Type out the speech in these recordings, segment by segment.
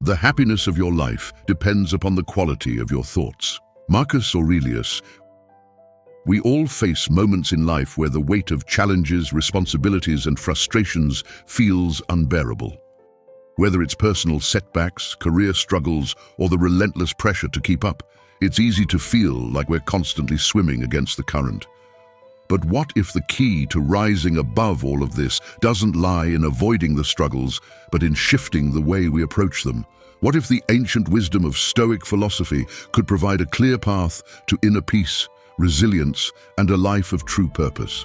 The happiness of your life depends upon the quality of your thoughts. Marcus Aurelius. We all face moments in life where the weight of challenges, responsibilities, and frustrations feels unbearable. Whether it's personal setbacks, career struggles, or the relentless pressure to keep up, it's easy to feel like we're constantly swimming against the current. But what if the key to rising above all of this doesn't lie in avoiding the struggles, but in shifting the way we approach them? What if the ancient wisdom of Stoic philosophy could provide a clear path to inner peace, resilience, and a life of true purpose?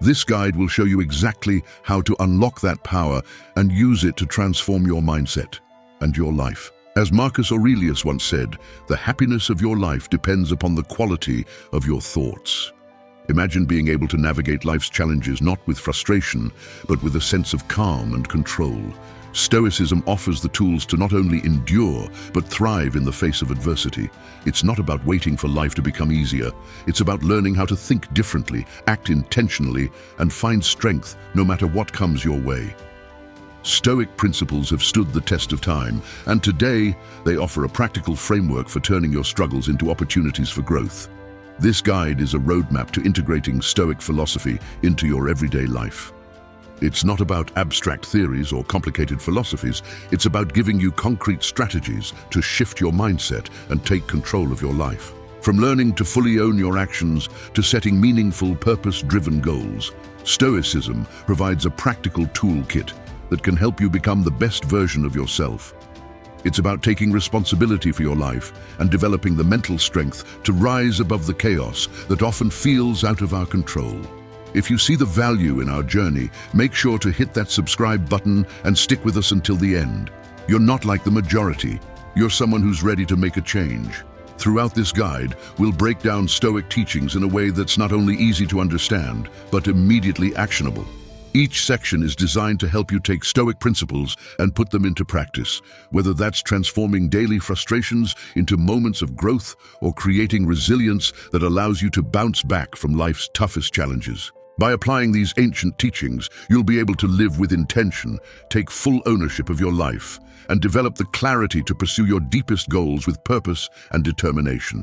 This guide will show you exactly how to unlock that power and use it to transform your mindset and your life. As Marcus Aurelius once said, the happiness of your life depends upon the quality of your thoughts. Imagine being able to navigate life's challenges not with frustration, but with a sense of calm and control. Stoicism offers the tools to not only endure, but thrive in the face of adversity. It's not about waiting for life to become easier. It's about learning how to think differently, act intentionally, and find strength no matter what comes your way. Stoic principles have stood the test of time, and today they offer a practical framework for turning your struggles into opportunities for growth. This guide is a roadmap to integrating Stoic philosophy into your everyday life. It's not about abstract theories or complicated philosophies. It's about giving you concrete strategies to shift your mindset and take control of your life. From learning to fully own your actions to setting meaningful, purpose-driven goals, Stoicism provides a practical toolkit that can help you become the best version of yourself. It's about taking responsibility for your life and developing the mental strength to rise above the chaos that often feels out of our control. If you see the value in our journey, make sure to hit that subscribe button and stick with us until the end. You're not like the majority. You're someone who's ready to make a change. Throughout this guide, we'll break down Stoic teachings in a way that's not only easy to understand, but immediately actionable. Each section is designed to help you take Stoic principles and put them into practice, whether that's transforming daily frustrations into moments of growth or creating resilience that allows you to bounce back from life's toughest challenges. By applying these ancient teachings, you'll be able to live with intention, take full ownership of your life, and develop the clarity to pursue your deepest goals with purpose and determination.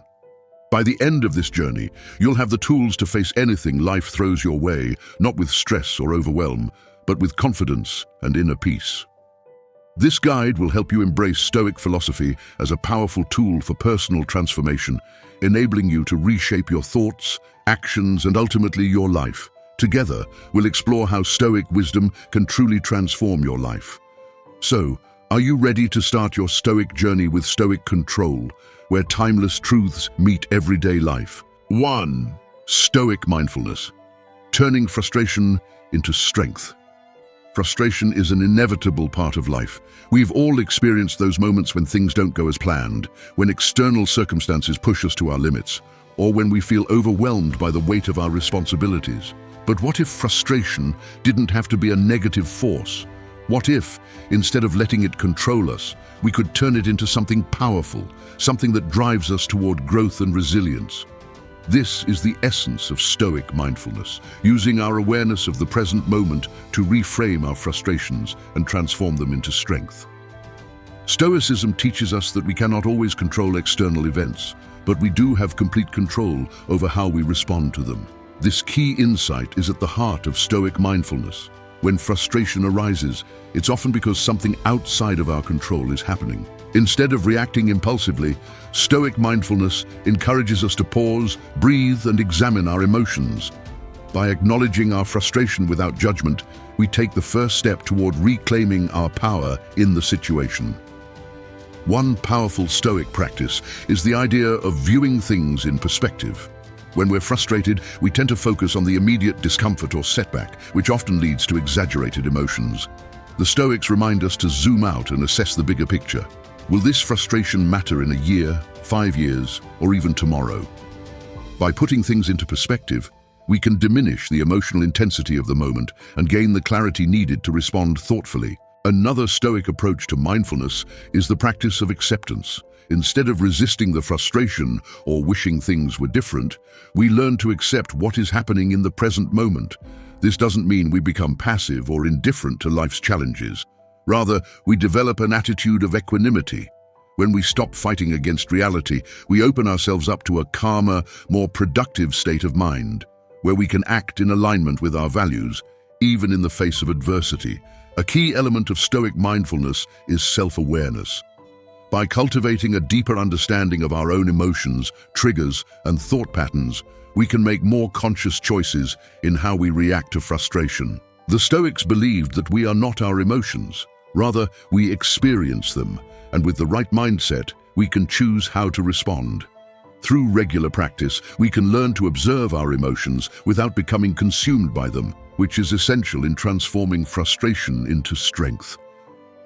By the end of this journey, you'll have the tools to face anything life throws your way, not with stress or overwhelm, but with confidence and inner peace. This guide will help you embrace Stoic philosophy as a powerful tool for personal transformation, enabling you to reshape your thoughts, actions, and ultimately your life. Together, we'll explore how Stoic wisdom can truly transform your life. So, are you ready to start your Stoic journey with Stoic control, where timeless truths meet everyday life? 1. Stoic mindfulness. Turning frustration into strength. Frustration is an inevitable part of life. We've all experienced those moments when things don't go as planned, when external circumstances push us to our limits, or when we feel overwhelmed by the weight of our responsibilities. But what if frustration didn't have to be a negative force? What if, instead of letting it control us, we could turn it into something powerful, something that drives us toward growth and resilience? This is the essence of Stoic mindfulness, using our awareness of the present moment to reframe our frustrations and transform them into strength. Stoicism teaches us that we cannot always control external events, but we do have complete control over how we respond to them. This key insight is at the heart of Stoic mindfulness. When frustration arises, it's often because something outside of our control is happening. Instead of reacting impulsively, Stoic mindfulness encourages us to pause, breathe, and examine our emotions. By acknowledging our frustration without judgment, we take the first step toward reclaiming our power in the situation. One powerful Stoic practice is the idea of viewing things in perspective. When we're frustrated, we tend to focus on the immediate discomfort or setback, which often leads to exaggerated emotions. The Stoics remind us to zoom out and assess the bigger picture. Will this frustration matter in a year, 5 years, or even tomorrow? By putting things into perspective, we can diminish the emotional intensity of the moment and gain the clarity needed to respond thoughtfully. Another Stoic approach to mindfulness is the practice of acceptance. Instead of resisting the frustration or wishing things were different, we learn to accept what is happening in the present moment. This doesn't mean we become passive or indifferent to life's challenges. Rather, we develop an attitude of equanimity. When we stop fighting against reality, we open ourselves up to a calmer, more productive state of mind, where we can act in alignment with our values, even in the face of adversity. A key element of Stoic mindfulness is self-awareness. By cultivating a deeper understanding of our own emotions, triggers, and thought patterns, we can make more conscious choices in how we react to frustration. The Stoics believed that we are not our emotions. Rather, we experience them, and with the right mindset, we can choose how to respond. Through regular practice, we can learn to observe our emotions without becoming consumed by them, which is essential in transforming frustration into strength.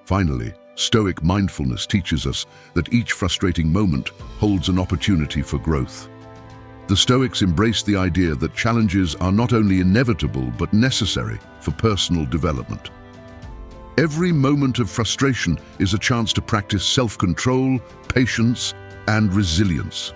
Finally, Stoic mindfulness teaches us that each frustrating moment holds an opportunity for growth. The Stoics embrace the idea that challenges are not only inevitable but necessary for personal development. Every moment of frustration is a chance to practice self-control, patience, and resilience.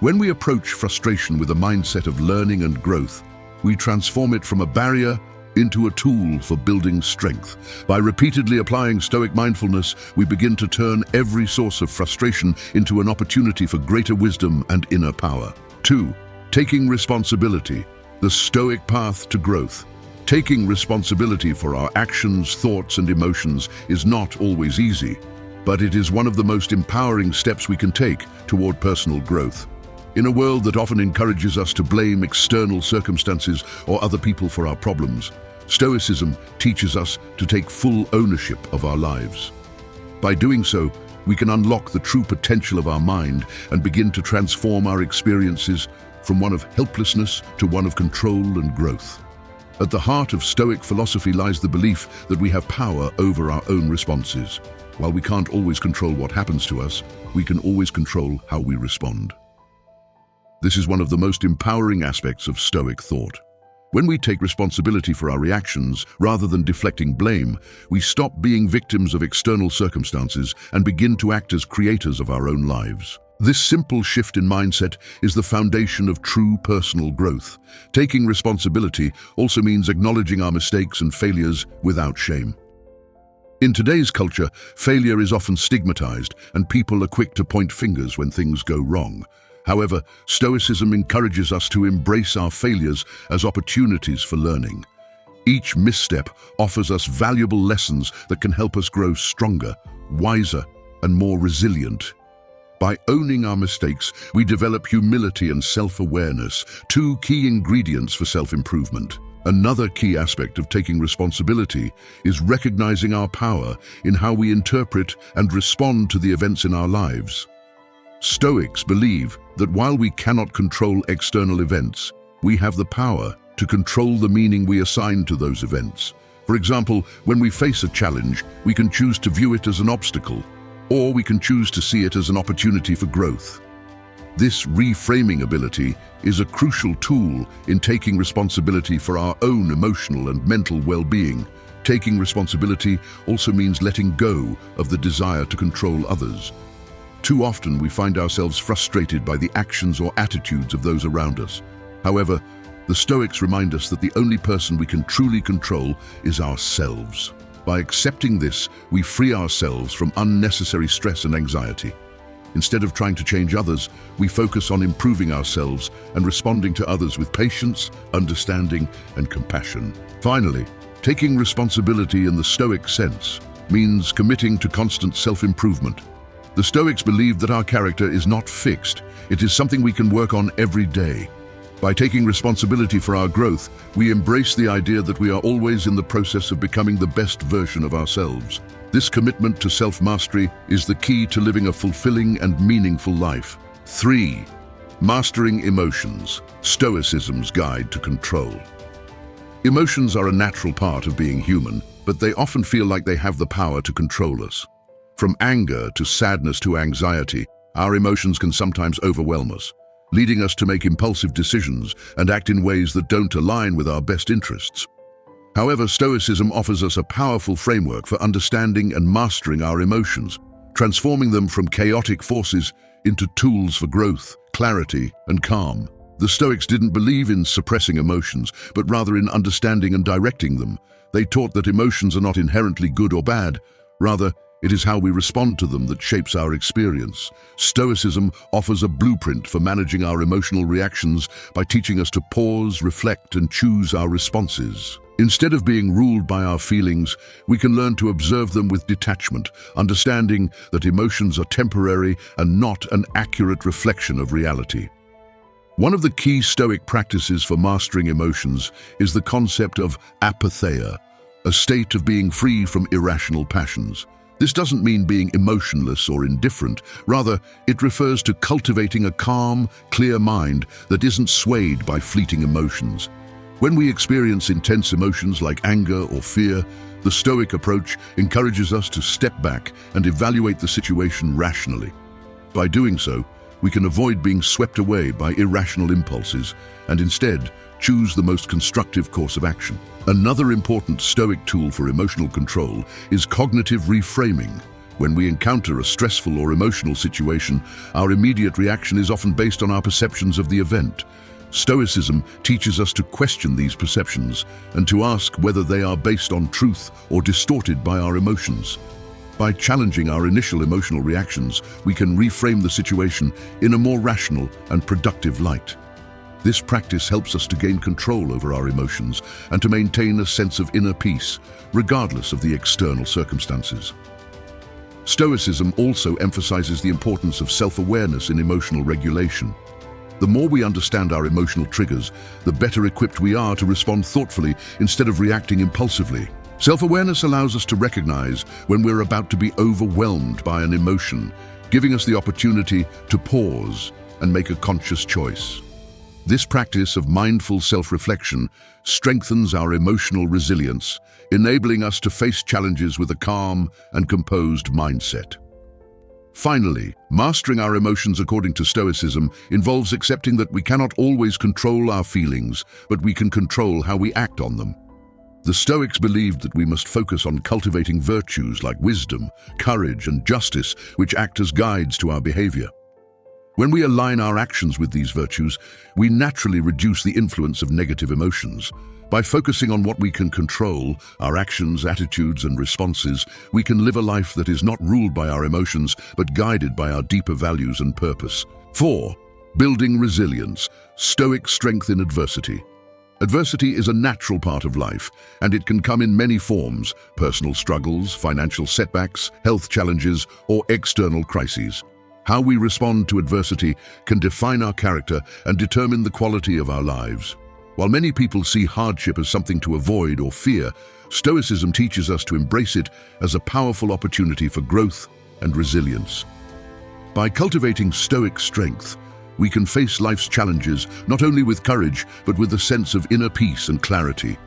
When we approach frustration with a mindset of learning and growth, we transform it from a barrier into a tool for building strength. By repeatedly applying Stoic mindfulness, we begin to turn every source of frustration into an opportunity for greater wisdom and inner power. 2. Taking responsibility, the Stoic path to growth. Taking responsibility for our actions, thoughts, and emotions is not always easy, but it is one of the most empowering steps we can take toward personal growth. In a world that often encourages us to blame external circumstances or other people for our problems, Stoicism teaches us to take full ownership of our lives. By doing so, we can unlock the true potential of our mind and begin to transform our experiences from one of helplessness to one of control and growth. At the heart of Stoic philosophy lies the belief that we have power over our own responses. While we can't always control what happens to us, we can always control how we respond. This is one of the most empowering aspects of Stoic thought. When we take responsibility for our reactions, rather than deflecting blame, we stop being victims of external circumstances and begin to act as creators of our own lives. This simple shift in mindset is the foundation of true personal growth. Taking responsibility also means acknowledging our mistakes and failures without shame. In today's culture, failure is often stigmatized, and people are quick to point fingers when things go wrong. However, Stoicism encourages us to embrace our failures as opportunities for learning. Each misstep offers us valuable lessons that can help us grow stronger, wiser, and more resilient. By owning our mistakes, we develop humility and self-awareness, two key ingredients for self-improvement. Another key aspect of taking responsibility is recognizing our power in how we interpret and respond to the events in our lives. Stoics believe that while we cannot control external events, we have the power to control the meaning we assign to those events. For example, when we face a challenge, we can choose to view it as an obstacle, or we can choose to see it as an opportunity for growth. This reframing ability is a crucial tool in taking responsibility for our own emotional and mental well-being. Taking responsibility also means letting go of the desire to control others. Too often we find ourselves frustrated by the actions or attitudes of those around us. However, the Stoics remind us that the only person we can truly control is ourselves. By accepting this, we free ourselves from unnecessary stress and anxiety. Instead of trying to change others, we focus on improving ourselves and responding to others with patience, understanding, and compassion. Finally, taking responsibility in the Stoic sense means committing to constant self-improvement. The Stoics believe that our character is not fixed. It is something we can work on every day. By taking responsibility for our growth, we embrace the idea that we are always in the process of becoming the best version of ourselves. This commitment to self-mastery is the key to living a fulfilling and meaningful life. 3. Mastering emotions, Stoicism's guide to control. Emotions are a natural part of being human, but they often feel like they have the power to control us. From anger to sadness to anxiety, our emotions can sometimes overwhelm us, leading us to make impulsive decisions and act in ways that don't align with our best interests. However, Stoicism offers us a powerful framework for understanding and mastering our emotions, transforming them from chaotic forces into tools for growth, clarity, and calm. The Stoics didn't believe in suppressing emotions, but rather in understanding and directing them. They taught that emotions are not inherently good or bad. Rather, it is how we respond to them that shapes our experience. Stoicism offers a blueprint for managing our emotional reactions by teaching us to pause, reflect, and choose our responses. Instead of being ruled by our feelings, we can learn to observe them with detachment, understanding that emotions are temporary and not an accurate reflection of reality. One of the key Stoic practices for mastering emotions is the concept of apatheia, a state of being free from irrational passions. This doesn't mean being emotionless or indifferent. Rather, it refers to cultivating a calm, clear mind that isn't swayed by fleeting emotions. When we experience intense emotions like anger or fear, the Stoic approach encourages us to step back and evaluate the situation rationally. By doing so, we can avoid being swept away by irrational impulses and instead choose the most constructive course of action. Another important Stoic tool for emotional control is cognitive reframing. When we encounter a stressful or emotional situation, our immediate reaction is often based on our perceptions of the event. Stoicism teaches us to question these perceptions and to ask whether they are based on truth or distorted by our emotions. By challenging our initial emotional reactions, we can reframe the situation in a more rational and productive light. This practice helps us to gain control over our emotions and to maintain a sense of inner peace, regardless of the external circumstances. Stoicism also emphasizes the importance of self-awareness in emotional regulation. The more we understand our emotional triggers, the better equipped we are to respond thoughtfully instead of reacting impulsively. Self-awareness allows us to recognize when we're about to be overwhelmed by an emotion, giving us the opportunity to pause and make a conscious choice. This practice of mindful self-reflection strengthens our emotional resilience, enabling us to face challenges with a calm and composed mindset. Finally, mastering our emotions according to Stoicism involves accepting that we cannot always control our feelings, but we can control how we act on them. The Stoics believed that we must focus on cultivating virtues like wisdom, courage, and justice, which act as guides to our behavior. When we align our actions with these virtues, we naturally reduce the influence of negative emotions. By focusing on what we can control, our actions, attitudes, and responses, we can live a life that is not ruled by our emotions, but guided by our deeper values and purpose. 4. Building resilience, Stoic strength in adversity. Adversity is a natural part of life, and it can come in many forms: personal struggles, financial setbacks, health challenges, or external crises. How we respond to adversity can define our character and determine the quality of our lives. While many people see hardship as something to avoid or fear, Stoicism teaches us to embrace it as a powerful opportunity for growth and resilience. By cultivating Stoic strength, we can face life's challenges not only with courage, but with a sense of inner peace and clarity.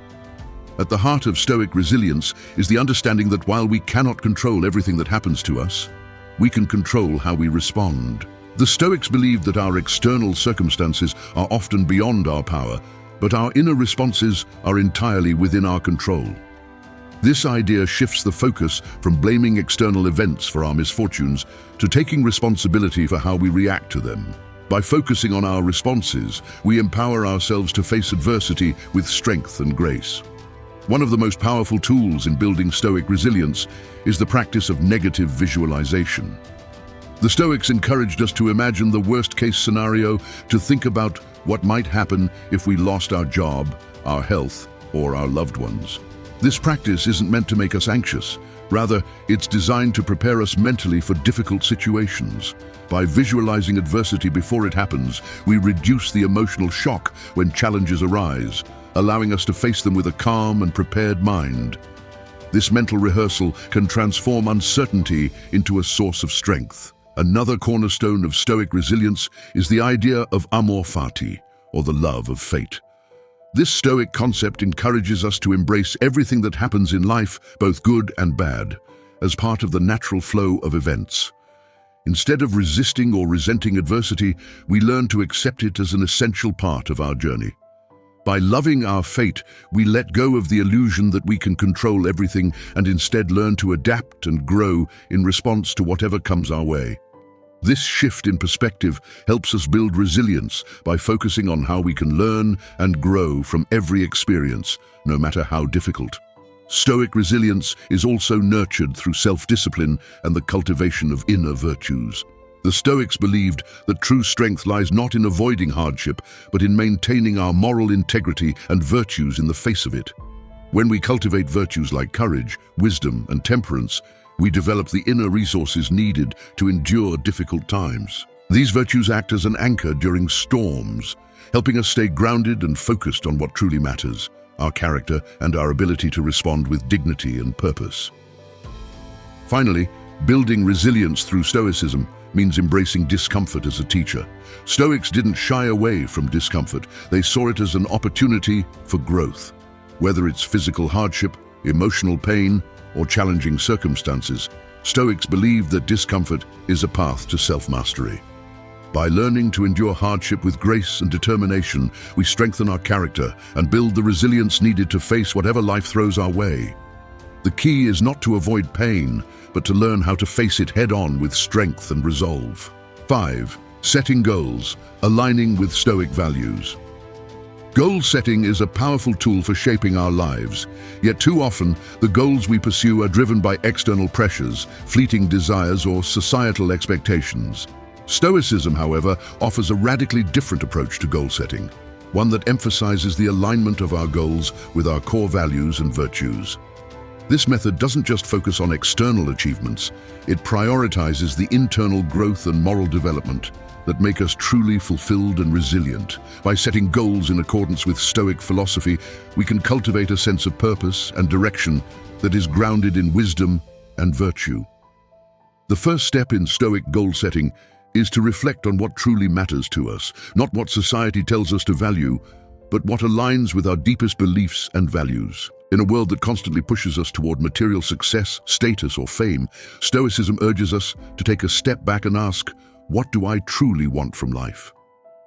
At the heart of Stoic resilience is the understanding that while we cannot control everything that happens to us, we can control how we respond. The Stoics believed that our external circumstances are often beyond our power, but our inner responses are entirely within our control. This idea shifts the focus from blaming external events for our misfortunes to taking responsibility for how we react to them. By focusing on our responses, we empower ourselves to face adversity with strength and grace. One of the most powerful tools in building Stoic resilience is the practice of negative visualization. The Stoics encouraged us to imagine the worst-case scenario, to think about what might happen if we lost our job, our health, or our loved ones. This practice isn't meant to make us anxious. Rather, it's designed to prepare us mentally for difficult situations. By visualizing adversity before it happens, we reduce the emotional shock when challenges arise, allowing us to face them with a calm and prepared mind. This mental rehearsal can transform uncertainty into a source of strength. Another cornerstone of Stoic resilience is the idea of amor fati, or the love of fate. This Stoic concept encourages us to embrace everything that happens in life, both good and bad, as part of the natural flow of events. Instead of resisting or resenting adversity, we learn to accept it as an essential part of our journey. By loving our fate, we let go of the illusion that we can control everything and instead learn to adapt and grow in response to whatever comes our way. This shift in perspective helps us build resilience by focusing on how we can learn and grow from every experience, no matter how difficult. Stoic resilience is also nurtured through self-discipline and the cultivation of inner virtues. The Stoics believed that true strength lies not in avoiding hardship, but in maintaining our moral integrity and virtues in the face of it. When we cultivate virtues like courage, wisdom, and temperance, we develop the inner resources needed to endure difficult times. These virtues act as an anchor during storms, helping us stay grounded and focused on what truly matters, our character and our ability to respond with dignity and purpose. Finally, building resilience through Stoicism means embracing discomfort as a teacher. Stoics didn't shy away from discomfort. They saw it as an opportunity for growth. Whether it's physical hardship, emotional pain, or challenging circumstances, Stoics believed that discomfort is a path to self-mastery. By learning to endure hardship with grace and determination, we strengthen our character and build the resilience needed to face whatever life throws our way. The key is not to avoid pain, but to learn how to face it head-on with strength and resolve. 5. Setting goals, aligning with Stoic values. Goal setting is a powerful tool for shaping our lives, yet too often the goals we pursue are driven by external pressures, fleeting desires, or societal expectations. Stoicism, however, offers a radically different approach to goal setting, one that emphasizes the alignment of our goals with our core values and virtues. This method doesn't just focus on external achievements, it prioritizes the internal growth and moral development that make us truly fulfilled and resilient. By setting goals in accordance with Stoic philosophy, we can cultivate a sense of purpose and direction that is grounded in wisdom and virtue. The first step in Stoic goal setting is to reflect on what truly matters to us, not what society tells us to value, but what aligns with our deepest beliefs and values. In a world that constantly pushes us toward material success, status, or fame, Stoicism urges us to take a step back and ask, what do I truly want from life?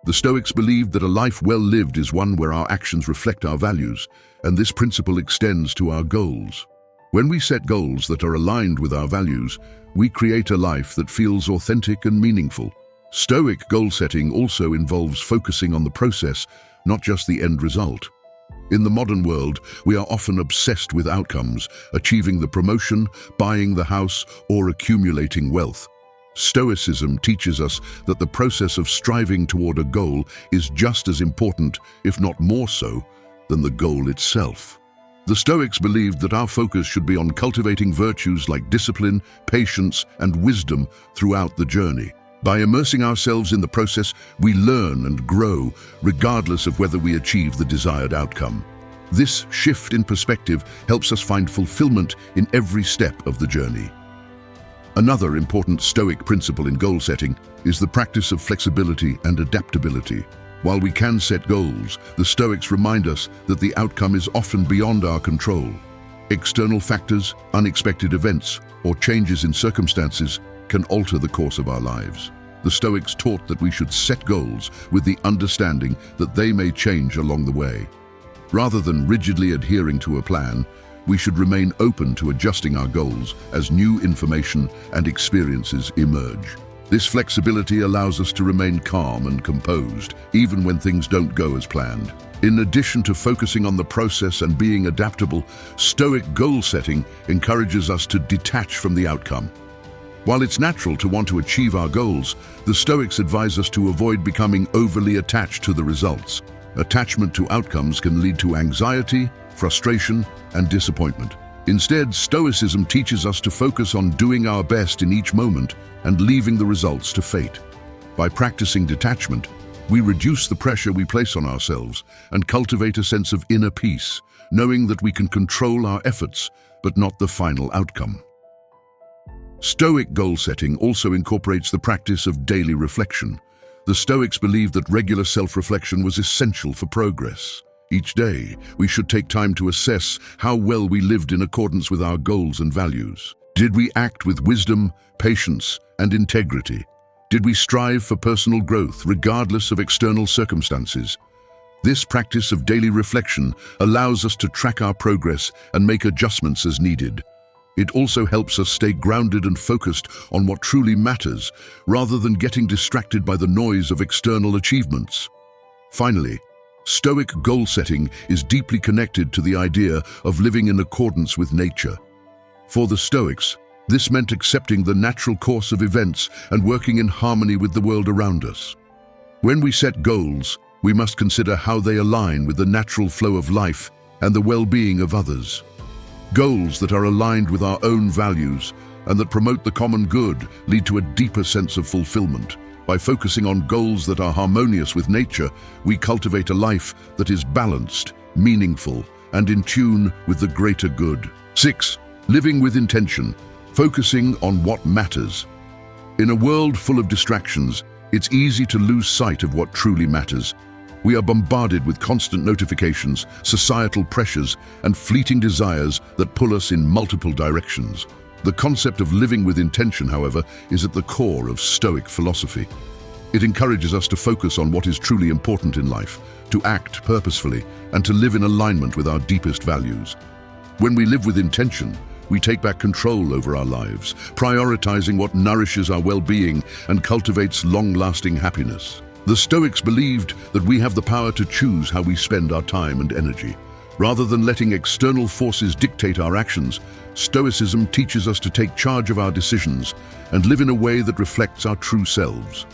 The Stoics believed that a life well lived is one where our actions reflect our values, and this principle extends to our goals. When we set goals that are aligned with our values, we create a life that feels authentic and meaningful. Stoic goal setting also involves focusing on the process, not just the end result. In the modern world, we are often obsessed with outcomes, achieving the promotion, buying the house, or accumulating wealth. Stoicism teaches us that the process of striving toward a goal is just as important, if not more so, than the goal itself. The Stoics believed that our focus should be on cultivating virtues like discipline, patience, and wisdom throughout the journey. By immersing ourselves in the process, we learn and grow, regardless of whether we achieve the desired outcome. This shift in perspective helps us find fulfillment in every step of the journey. Another important Stoic principle in goal setting is the practice of flexibility and adaptability. While we can set goals, the Stoics remind us that the outcome is often beyond our control. External factors, unexpected events, or changes in circumstances can alter the course of our lives. The Stoics taught that we should set goals with the understanding that they may change along the way. Rather than rigidly adhering to a plan, we should remain open to adjusting our goals as new information and experiences emerge. This flexibility allows us to remain calm and composed, even when things don't go as planned. In addition to focusing on the process and being adaptable, Stoic goal setting encourages us to detach from the outcome. While it's natural to want to achieve our goals, the Stoics advise us to avoid becoming overly attached to the results. Attachment to outcomes can lead to anxiety, frustration, and disappointment. Instead, Stoicism teaches us to focus on doing our best in each moment and leaving the results to fate. By practicing detachment, we reduce the pressure we place on ourselves and cultivate a sense of inner peace, knowing that we can control our efforts, but not the final outcome. Stoic goal setting also incorporates the practice of daily reflection. The Stoics believed that regular self-reflection was essential for progress. Each day, we should take time to assess how well we lived in accordance with our goals and values. Did we act with wisdom, patience, and integrity? Did we strive for personal growth regardless of external circumstances? This practice of daily reflection allows us to track our progress and make adjustments as needed. It also helps us stay grounded and focused on what truly matters, rather than getting distracted by the noise of external achievements. Finally, Stoic goal setting is deeply connected to the idea of living in accordance with nature. For the Stoics, this meant accepting the natural course of events and working in harmony with the world around us. When we set goals, we must consider how they align with the natural flow of life and the well-being of others. Goals that are aligned with our own values and that promote the common good lead to a deeper sense of fulfillment. By focusing on goals that are harmonious with nature, we cultivate a life that is balanced, meaningful, and in tune with the greater good. 6. Living with intention, focusing on what matters. In a world full of distractions, it's easy to lose sight of what truly matters. We are bombarded with constant notifications, societal pressures, and fleeting desires that pull us in multiple directions. The concept of living with intention, however, is at the core of Stoic philosophy. It encourages us to focus on what is truly important in life, to act purposefully, and to live in alignment with our deepest values. When we live with intention, we take back control over our lives, prioritizing what nourishes our well-being and cultivates long-lasting happiness. The Stoics believed that we have the power to choose how we spend our time and energy. Rather than letting external forces dictate our actions, Stoicism teaches us to take charge of our decisions and live in a way that reflects our true selves.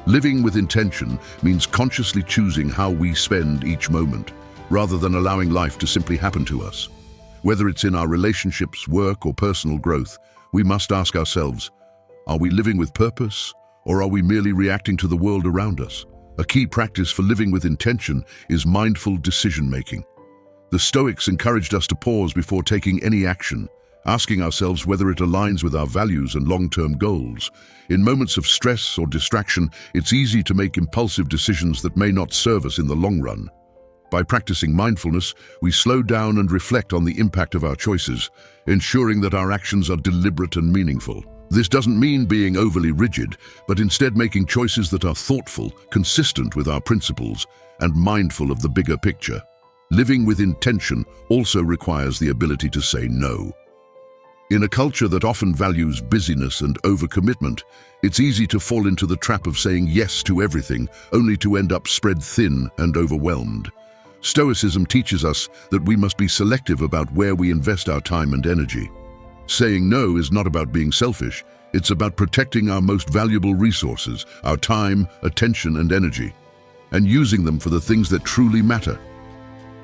Living with intention means consciously choosing how we spend each moment, rather than allowing life to simply happen to us. Whether it's in our relationships, work, or personal growth, we must ask ourselves, are we living with purpose, or are we merely reacting to the world around us? A key practice for living with intention is mindful decision-making. The Stoics encouraged us to pause before taking any action, asking ourselves whether it aligns with our values and long-term goals. In moments of stress or distraction, it's easy to make impulsive decisions that may not serve us in the long run. By practicing mindfulness, we slow down and reflect on the impact of our choices, ensuring that our actions are deliberate and meaningful. This doesn't mean being overly rigid, but instead making choices that are thoughtful, consistent with our principles, and mindful of the bigger picture. Living with intention also requires the ability to say no. In a culture that often values busyness and overcommitment, it's easy to fall into the trap of saying yes to everything, only to end up spread thin and overwhelmed. Stoicism teaches us that we must be selective about where we invest our time and energy. Saying no is not about being selfish, it's about protecting our most valuable resources, our time, attention, and energy, and using them for the things that truly matter.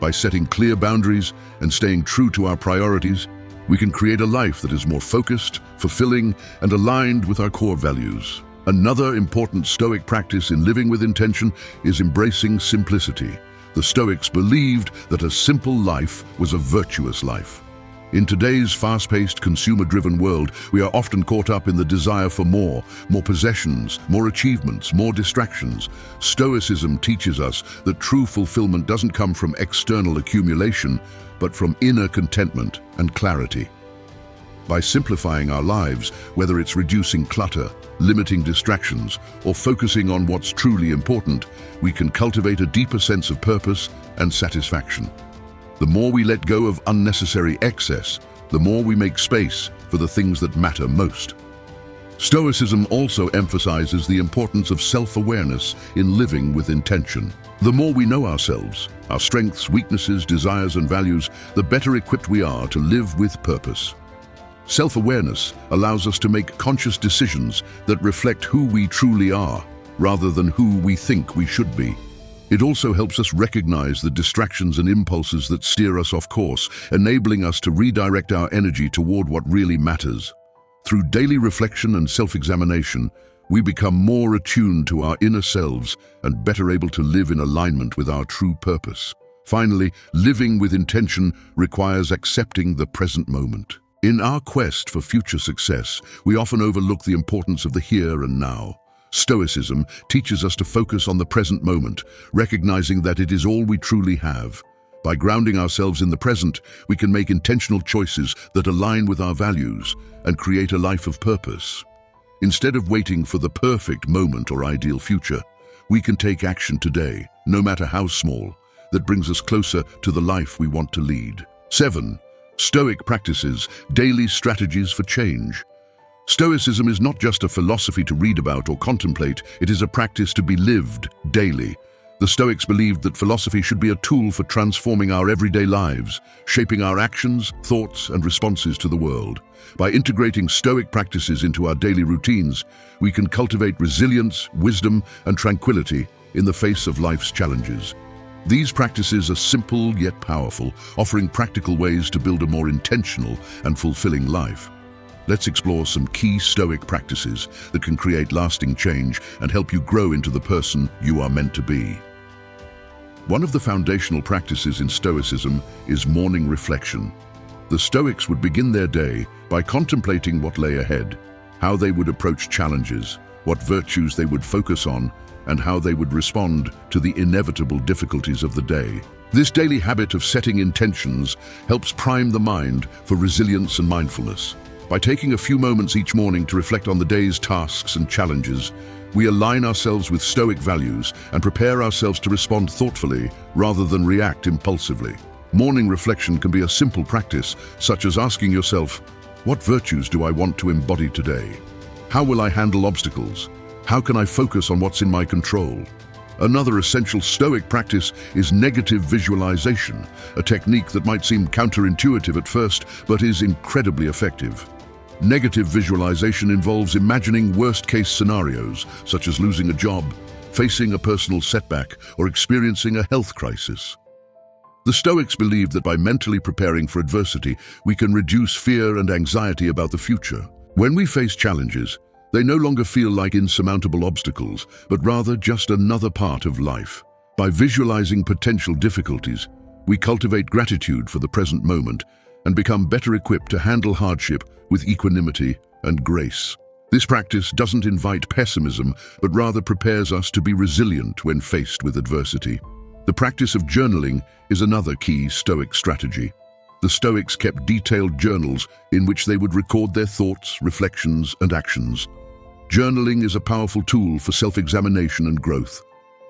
By setting clear boundaries and staying true to our priorities, we can create a life that is more focused, fulfilling, and aligned with our core values. Another important Stoic practice in living with intention is embracing simplicity. The Stoics believed that a simple life was a virtuous life. In today's fast-paced, consumer-driven world, we are often caught up in the desire for more possessions, more achievements, more distractions. Stoicism teaches us that true fulfillment doesn't come from external accumulation, but from inner contentment and clarity. By simplifying our lives, whether it's reducing clutter, limiting distractions, or focusing on what's truly important, we can cultivate a deeper sense of purpose and satisfaction. The more we let go of unnecessary excess, the more we make space for the things that matter most. Stoicism also emphasizes the importance of self-awareness in living with intention. The more we know ourselves, our strengths, weaknesses, desires, and values, the better equipped we are to live with purpose. Self-awareness allows us to make conscious decisions that reflect who we truly are, rather than who we think we should be. It also helps us recognize the distractions and impulses that steer us off course, enabling us to redirect our energy toward what really matters. Through daily reflection and self-examination, we become more attuned to our inner selves and better able to live in alignment with our true purpose. Finally, living with intention requires accepting the present moment. In our quest for future success, we often overlook the importance of the here and now. Stoicism teaches us to focus on the present moment, recognizing that it is all we truly have. By grounding ourselves in the present, we can make intentional choices that align with our values and create a life of purpose. Instead of waiting for the perfect moment or ideal future, we can take action today, no matter how small, that brings us closer to the life we want to lead. 7. Stoic practices, daily strategies for change. Stoicism is not just a philosophy to read about or contemplate, it is a practice to be lived daily. The Stoics believed that philosophy should be a tool for transforming our everyday lives, shaping our actions, thoughts, and responses to the world. By integrating Stoic practices into our daily routines, we can cultivate resilience, wisdom, and tranquility in the face of life's challenges. These practices are simple yet powerful, offering practical ways to build a more intentional and fulfilling life. Let's explore some key Stoic practices that can create lasting change and help you grow into the person you are meant to be. One of the foundational practices in Stoicism is morning reflection. The Stoics would begin their day by contemplating what lay ahead, how they would approach challenges, what virtues they would focus on, and how they would respond to the inevitable difficulties of the day. This daily habit of setting intentions helps prime the mind for resilience and mindfulness. By taking a few moments each morning to reflect on the day's tasks and challenges, we align ourselves with Stoic values and prepare ourselves to respond thoughtfully rather than react impulsively. Morning reflection can be a simple practice, such as asking yourself, what virtues do I want to embody today? How will I handle obstacles? How can I focus on what's in my control? Another essential Stoic practice is negative visualization, a technique that might seem counterintuitive at first, but is incredibly effective. Negative visualization involves imagining worst-case scenarios, such as losing a job, facing a personal setback, or experiencing a health crisis. The Stoics believe that by mentally preparing for adversity, we can reduce fear and anxiety about the future. When we face challenges, they no longer feel like insurmountable obstacles, but rather just another part of life. By visualizing potential difficulties, we cultivate gratitude for the present moment and become better equipped to handle hardship with equanimity and grace. This practice doesn't invite pessimism, but rather prepares us to be resilient when faced with adversity. The practice of journaling is another key Stoic strategy. The Stoics kept detailed journals in which they would record their thoughts, reflections, and actions. Journaling is a powerful tool for self-examination and growth.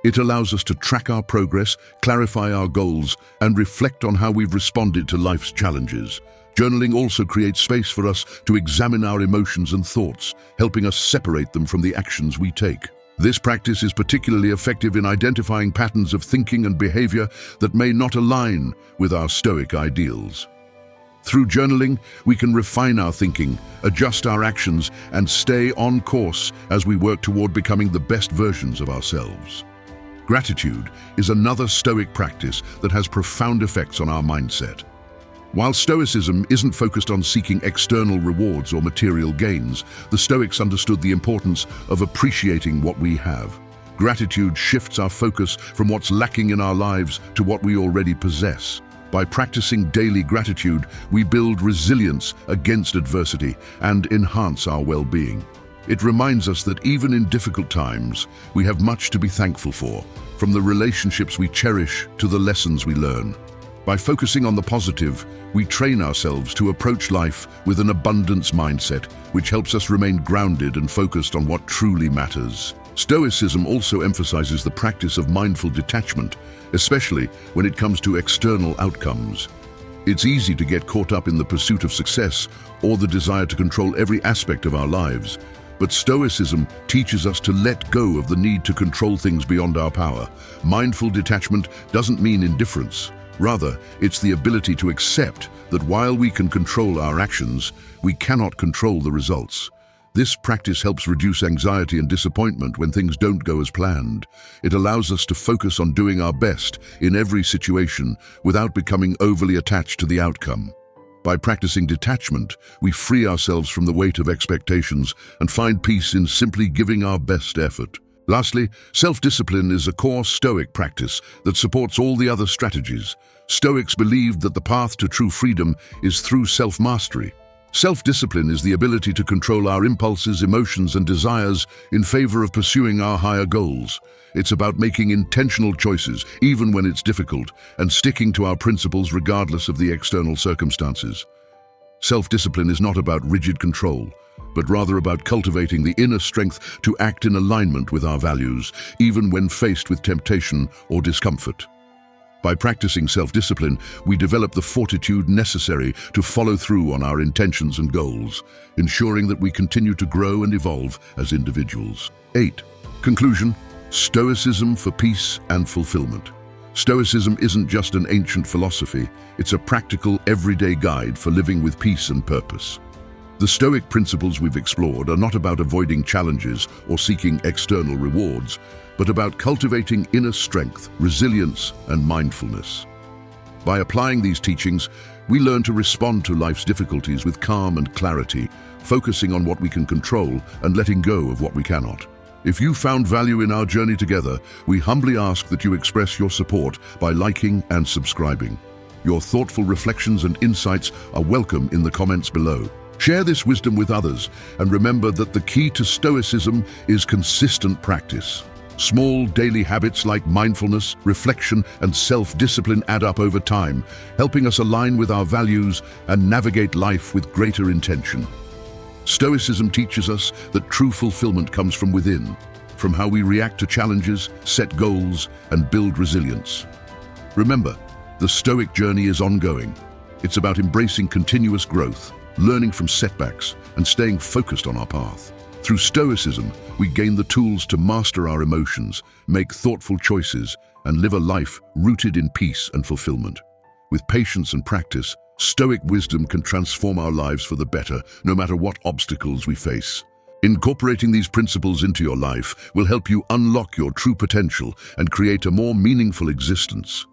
It allows us to track our progress, clarify our goals, and reflect on how we've responded to life's challenges. Journaling also creates space for us to examine our emotions and thoughts, helping us separate them from the actions we take. This practice is particularly effective in identifying patterns of thinking and behavior that may not align with our Stoic ideals. Through journaling, we can refine our thinking, adjust our actions, and stay on course as we work toward becoming the best versions of ourselves. Gratitude is another Stoic practice that has profound effects on our mindset. While Stoicism isn't focused on seeking external rewards or material gains, the Stoics understood the importance of appreciating what we have. Gratitude shifts our focus from what's lacking in our lives to what we already possess. By practicing daily gratitude, we build resilience against adversity and enhance our well-being. It reminds us that even in difficult times, we have much to be thankful for, from the relationships we cherish to the lessons we learn. By focusing on the positive, we train ourselves to approach life with an abundance mindset, which helps us remain grounded and focused on what truly matters. Stoicism also emphasizes the practice of mindful detachment, especially when it comes to external outcomes. It's easy to get caught up in the pursuit of success or the desire to control every aspect of our lives. But Stoicism teaches us to let go of the need to control things beyond our power. Mindful detachment doesn't mean indifference. Rather, it's the ability to accept that while we can control our actions, we cannot control the results. This practice helps reduce anxiety and disappointment when things don't go as planned. It allows us to focus on doing our best in every situation without becoming overly attached to the outcome. By practicing detachment, we free ourselves from the weight of expectations and find peace in simply giving our best effort. Lastly, self-discipline is a core Stoic practice that supports all the other strategies. Stoics believed that the path to true freedom is through self-mastery. Self-discipline is the ability to control our impulses, emotions, and desires in favor of pursuing our higher goals. It's about making intentional choices, even when it's difficult, and sticking to our principles regardless of the external circumstances. Self-discipline is not about rigid control, but rather about cultivating the inner strength to act in alignment with our values, even when faced with temptation or discomfort. By practicing self-discipline, we develop the fortitude necessary to follow through on our intentions and goals, ensuring that we continue to grow and evolve as individuals. 8. Conclusion: Stoicism for peace and fulfillment. Stoicism isn't just an ancient philosophy, it's a practical, everyday guide for living with peace and purpose. The Stoic principles we've explored are not about avoiding challenges or seeking external rewards, but about cultivating inner strength, resilience, and mindfulness. By applying these teachings, we learn to respond to life's difficulties with calm and clarity, focusing on what we can control and letting go of what we cannot. If you found value in our journey together, we humbly ask that you express your support by liking and subscribing. Your thoughtful reflections and insights are welcome in the comments below. Share this wisdom with others, and remember that the key to Stoicism is consistent practice. Small daily habits like mindfulness, reflection, and self-discipline add up over time, helping us align with our values and navigate life with greater intention. Stoicism teaches us that true fulfillment comes from within, from how we react to challenges, set goals, and build resilience. Remember, the Stoic journey is ongoing. It's about embracing continuous growth, learning from setbacks, and staying focused on our path. Through Stoicism, we gain the tools to master our emotions, make thoughtful choices, and live a life rooted in peace and fulfillment. With patience and practice, Stoic wisdom can transform our lives for the better, no matter what obstacles we face. Incorporating these principles into your life will help you unlock your true potential and create a more meaningful existence.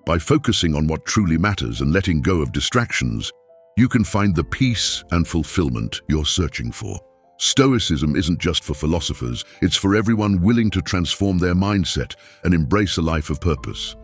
By focusing on what truly matters and letting go of distractions, you can find the peace and fulfillment you're searching for. Stoicism isn't just for philosophers, it's for everyone willing to transform their mindset and embrace a life of purpose.